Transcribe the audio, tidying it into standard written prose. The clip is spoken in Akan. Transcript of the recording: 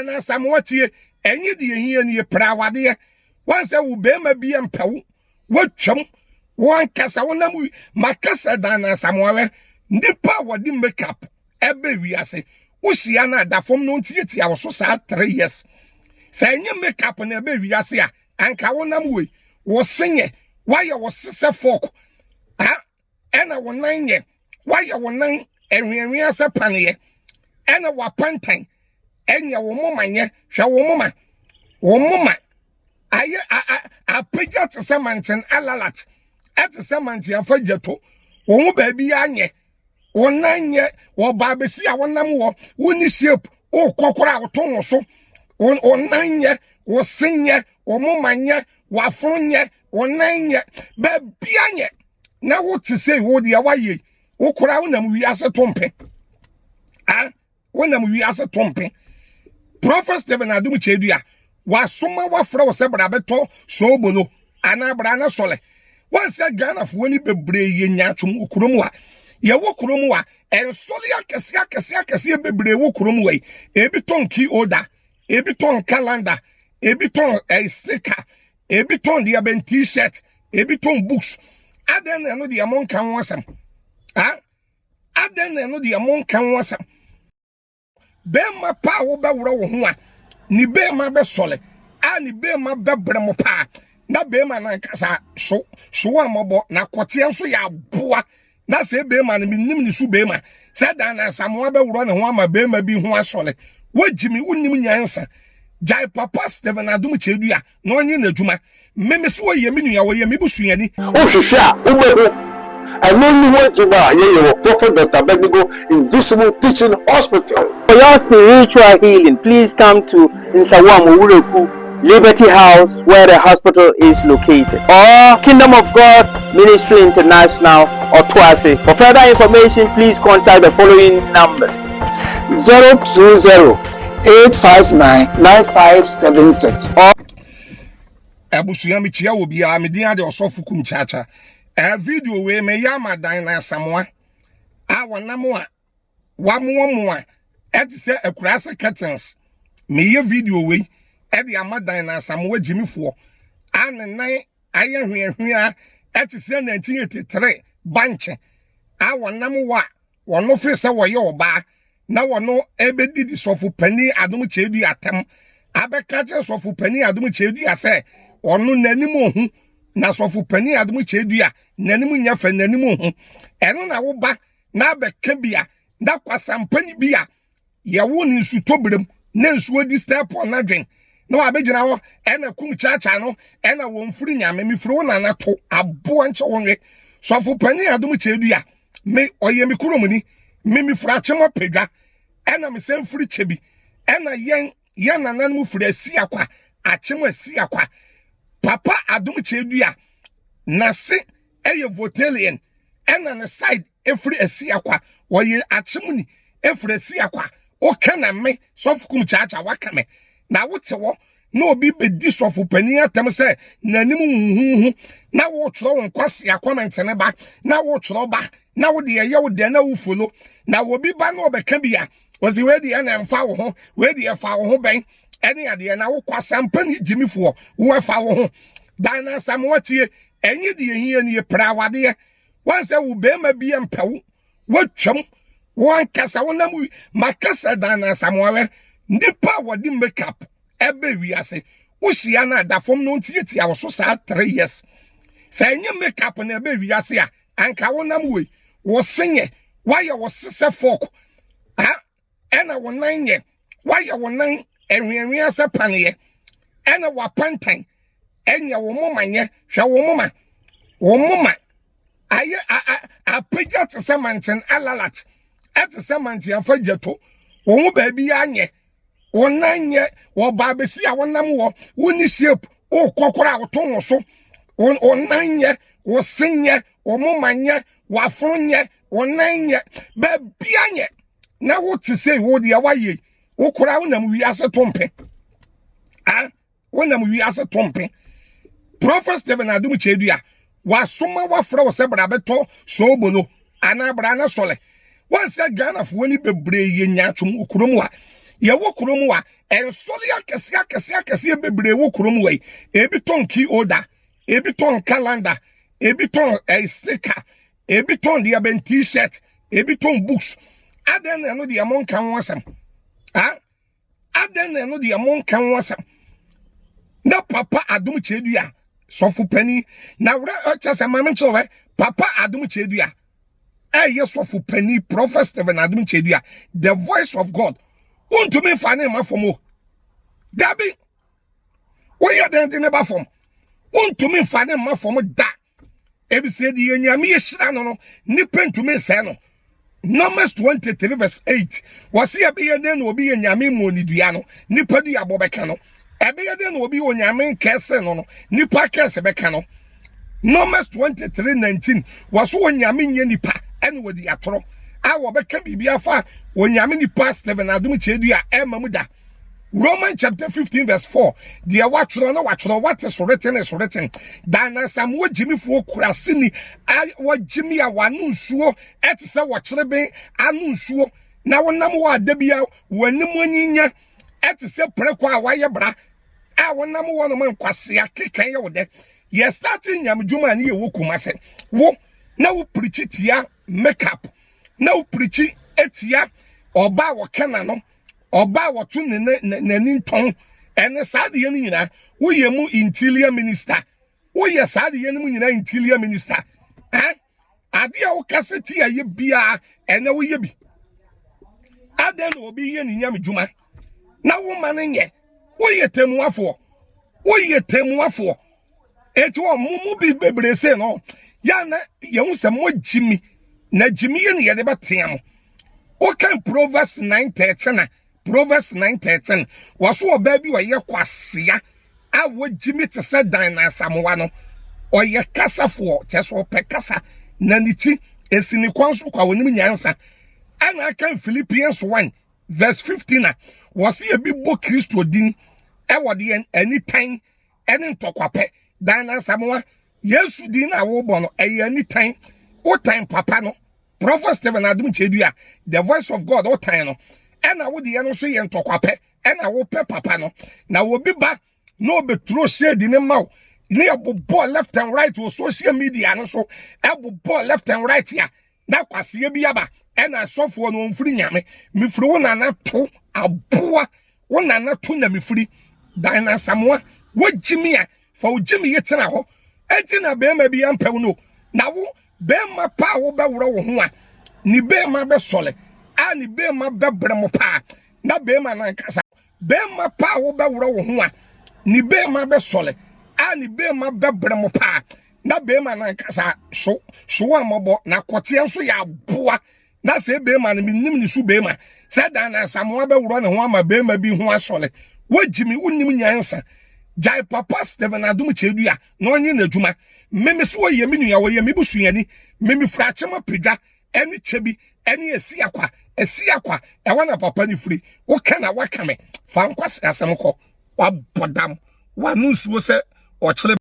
dan Asamoah tie enye de ehia ne prawade once wo be ma bi empewo watwam won kasa wonam makasa dan Asamoah we nipa wodi makeup ebe wiase wo hia na dafom no ntie wo so sa 3 years say enye makeup na ebe wiase a anka wonam we wo senye why wo sese folk ena wonan ye why wonan enwenwen ase paneye ena wapantan enya wo momanye hwe wo moma aye apagya te semanten alalat ate semanten afageto wo mu ba bi anye wonan ye wo ba besi a wonam wo woni shape o kokora woton wo so wonan ye wo senye wo momanye wafonye wonan ye ba bi anye na wo te say wo de waye wo kora wonam wiase tompe wonam wiase tompe Prophet Stephen Adom Kyei-Duah wasoma wafra wo se brabeto so bono ana bra na sole wanse Ghana fo ni bebre ye nyatwom okurom wa ye wo kurom wa ensole akese bebre wo kurom wa ebi ton key order ebi ton calendar ebi ton sticker ebi ton dia ben t-shirt ebi ton books aden no dia mon kan wasam aden no dia mon kan wasam be ma pa wo be woro wo ho a ni be ma be sole ni be ma be brem pa na be ma na kasa so amobo na kote enso ya boa na se be ma na minim ni su be ma se dan na Asamoah be woro ne ho ama be ma bi ho asole wajimi unim nyansa jai papa Stephen Adom Kyei-Duah na onye na djuma meme so ye me nua wo ye me busuani o hwehwe a ubeho and only one Juba, Prophet Dr. Benigo Invisible Teaching Hospital. For your spiritual healing, please come to Asamoah Liberty House, where the hospital is located, or Kingdom of God Ministry International, or Twase. For further information, please contact the following numbers: 020-859-9576 or Abusuyami chia will be a media de Osofu Kumchacha. A video we me yama dan na Asamoah wanamwa wamwa say a kurasa curtains me ye video we the amadan na Asamoah jimifo an nan aye hwehwea say 1983 banche wanamwa wono fe se wo ye oba na wono ebedi di sofu pani Adom Kyei-Duah atem abeka je sofu pani Adom Kyei-Duah say wono nanim ohu na sofu pani Adom Kyei-Duah nanim nya fa nanim ohu eno na wo ba na abeka bia na kwasampani bia ye wo ni nsu tobrem na nsu odi step on na dwen na wa begina ho ena Kumchacha no ena wo mfuri nyame mifuru wo na na to abo anche wonwe sofu pani Adom Kyei-Duah me oye mi kuromuni me mifuru achema pedwa ena me semfuri chebi ena yen nanan mu furu asi akwa achema asi akwa Papa Adom Kyei-Duah na se eye votelian ena na side efri asi akwa woye achemuni efri asi akwa o kana me sofu Kumchacha wakame na wotewo na obi bedi sofu pani atem se nanim huhu na wo tro won kwase comment ne ba na wo tro ba na wo de ye wo de na wo follow na wo bi ba na obeka bia wozi we de na mfa wo ho we de fa wo ho ben ene ade na wo kwasampani jimifo wo fa wo ho dan na Asamoah tie enye de ehia ne prawade once wo be ma bi empewo watwam won kasa wonam makasa dan na Asamoah we nipa wodi makeup ebe wiase wo hia na dafom no ntie wo so sa 3 years say enye makeup na ebe wiase a anka wonam we wo senye why wo sese folk ena wonan ye why wonan enwenwen ase paneye ena wapantan enya wo momanye hwe wo moma aye apagya te semanten alalat ate semanten afageto wo mu ba bi anye wonan ye wo ba besi a wonam wo woni shape o kokora woton wo so wonan ye wo senye wo momanye wafonye wonan ye ba bi anye na wo te say wo de waye wo kora wonam wiase tompe wonam wiase tompe Prophet Stephen Adom Kyei-Duah wasoma wafra wo se brabeto so bono ana bra na sole wanse Ghana fo ni bebre ye nyatwom okurom wa ye wo kurom wa ensoli akese bebre wo kurom wa ebi ton key order ebi ton calendar ebi ton sticker ebi ton dia ben t-shirt ebi ton books aden no dia mon kan wasam aden no dia mon kan wasam na papa Adom Kyei-Duah sofu pani na wura chase mama nchowe papa Adom Kyei-Duah sofu pani prophet Stephen Adom Kyei-Duah the voice of God unto me fane ma fomo dabi wo ye den de ne ba fom unto me fane ma fomo da ebi se di nyame ye hira no nipa ntumi se no Numbers 23 verse 8 wasi ya biye den obi ye nyame mo ni dua no nipa di abobeka no ebe ye den obi o nyame kese no nipa kese beka no Numbers 23:19 waso o nyame nye nipa ene wodi atoro a wo beka bibia fa o nyame nipa Stephen Adom Kyei-Duah emamuda Romans chapter 15 verse 4 dia watchoro no watchoro what is written is written dana Asamoah jimifo kurasini wa jimi a wanu nsuo etise watchire ben anu nsuo na wonam wa adabia wanim anyinya etise preko a waye bra a wonam wono man kwase akekan ye wode ye starting nyam dwuma ne ye wo kumase wo na wo preach tia makeup na wo preach etia oba wo kana no oba wotu nani nton ene saade ye nyina wo ye mu interior minister wo ye saade ye mu nyina interior minister ade a wo kaseti aye bia ene wo ye bi aden obi ye nyam dwuma na wo manenye wo ye temuafo eti wo mumu bi bebre se no ya na ye hu se mo jimi na jimi ye ne ye de betem o kan Proverbs 9:13 Proverbs 9:13 waso oba bi wa ye kwasea a wo jimi te se dan na Asamoah no o ye kasafo cheso pe kasa na niti esini kwanso kwa wonim nyansa ana kan Philippians 1 verse 15 wasi e bi bo Kristo din e wode anytime ene ntokwape dan na Asamoah Yesu din na wo bo no e anytime o time papa no prophet Stephen Adom Kyei-Duah the voice of God o time no ena wo de no so ye ntokwape ena wo pe papa no na wo bi ba no betro shade ne maw ne abobo left and right wo social media no so abobo left and right ya na kwase bi aba ena sofo no mfiri nyame mifiri wo na na to aboa wo na na to na mifiri dan na Asamoah wo jimi a fa wo jimi ye tena ho enti na be ma bi ampew no na wo be ma pa wo be woro wo ho a ni be ma be sole ani be ma be bremo pa na be ma na nkasa be ma pa wo be woro wo ho a ni be ma be sole ani be ma be bremo pa na be ma na nkasa so amobo na kote enso ya boa na se be ma na minim ni su be ma se dan na Asamoah be woro ne ho ama be ma bi ho asole wajimi unnim nyansa jai papa Stephen Adom Kyei-Duah no onye na dwuma meme so ye menua wo ye mebusuani meme frachema peda eni chebi eni esiakwa e wana papa ni free wo kana wakame fa nkwase asem ko wa bodam wa nunsuo se o kire